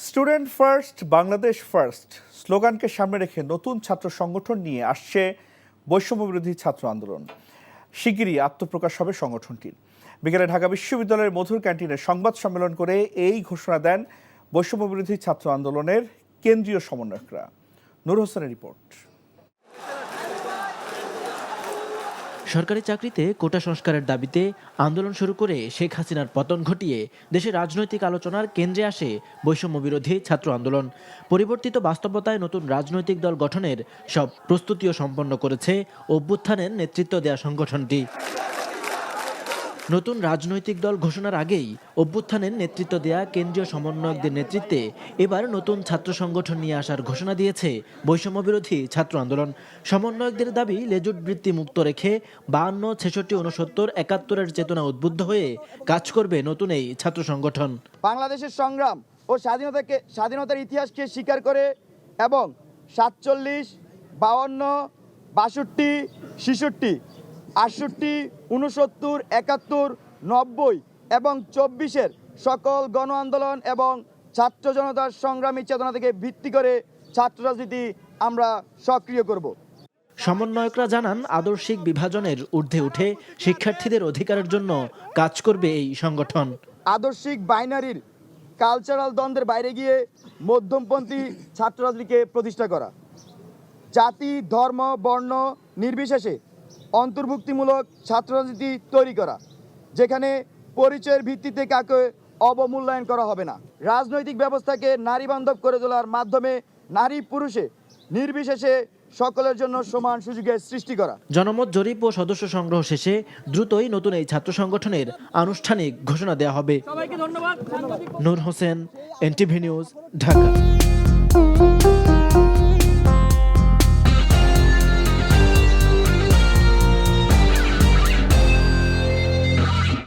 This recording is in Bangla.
স্টুডেন্ট ফার্স্ট বাংলাদেশ ফার্স্ট স্লোগানকে সামনে রেখে নতুন ছাত্র সংগঠন নিয়ে আসছে বৈষম্যবিরোধী ছাত্র আন্দোলন। শিগগিরই আত্মপ্রকাশ হবে সংগঠনটির। বিকেলে ঢাকা বিশ্ববিদ্যালয়ের মধুর ক্যান্টিনে সংবাদ সম্মেলন করে এই ঘোষণা দেন বৈষম্যবিরোধী ছাত্র আন্দোলনের কেন্দ্রীয় সমন্বয়করা। নূর হোসেনের রিপোর্ট। সরকারি চাকরিতে কোটা সংস্কারের দাবিতে আন্দোলন শুরু করে শেখ হাসিনার পতন ঘটিয়ে দেশের রাজনৈতিক আলোচনার কেন্দ্রে আসে বৈষম্যবিরোধী ছাত্র আন্দোলন। পরিবর্তিত বাস্তবতায় নতুন রাজনৈতিক দল গঠনের সব প্রস্তুতিও সম্পন্ন করেছে অভ্যুত্থানের নেতৃত্ব দেয়া সংগঠনটি। নতুন রাজনৈতিক দল ঘোষণার আগেই অভ্যুত্থানের নেতৃত্ব দেয়া কেন্দ্রীয় সমন্বয়কদের নেতৃত্বে এবার নতুন ছাত্র সংগঠন নিয়ে আসার ঘোষণা দিয়েছে বৈষম্যবিরোধী ছাত্র আন্দোলন। সমন্বয়কদের দাবি, লেজুট বৃত্তি মুক্ত রেখে 52, 66, 69, 71-এর চেতনা উদ্বুদ্ধ হয়ে কাজ করবে নতুন এই ছাত্র সংগঠন। বাংলাদেশের সংগ্রাম ও স্বাধীনতার ইতিহাসকে স্বীকার করে এবং 47, 52, 62, 66, 68, 69, 71, 90 এবং 24-এর সকল গণ আন্দোলন এবং ছাত্র জনতার সংগ্রামী চেতনা থেকে ভিত্তি করে ছাত্র রাজনীতি আমরা সক্রিয় করব। সমন্বয়করা জানান, আদর্শিক বিভাজনের ঊর্ধ্বে উঠে শিক্ষার্থীদের অধিকারের জন্য কাজ করবে এই সংগঠন। আদর্শিক বাইনারির কালচারাল দ্বন্দ্বের বাইরে গিয়ে মধ্যমপন্থী ছাত্র রাজনীতিকে প্রতিষ্ঠা করা, জাতি, ধর্ম, বর্ণ নির্বিশেষে অন্তর্ভুক্তিমূলক ছাত্র রাজনীতি তৈরি করা, যেখানে পরিচয়ের ভিত্তিতে কাউকে অবমূল্যায়ন করা হবে না। রাজনৈতিক ব্যবস্থাকে নারী বান্ধব করে তোলার মাধ্যমে নারী পুরুষে নির্বিশেষে সকলের জন্য সমান সুযোগের সৃষ্টি করা। জনমত জরিপ ও সদস্য সংগ্রহ শেষে দ্রুতই নতুন এই ছাত্র সংগঠনের আনুষ্ঠানিক ঘোষণা দেওয়া হবে। নূর হোসেন, এনটিভি নিউজ, ঢাকা।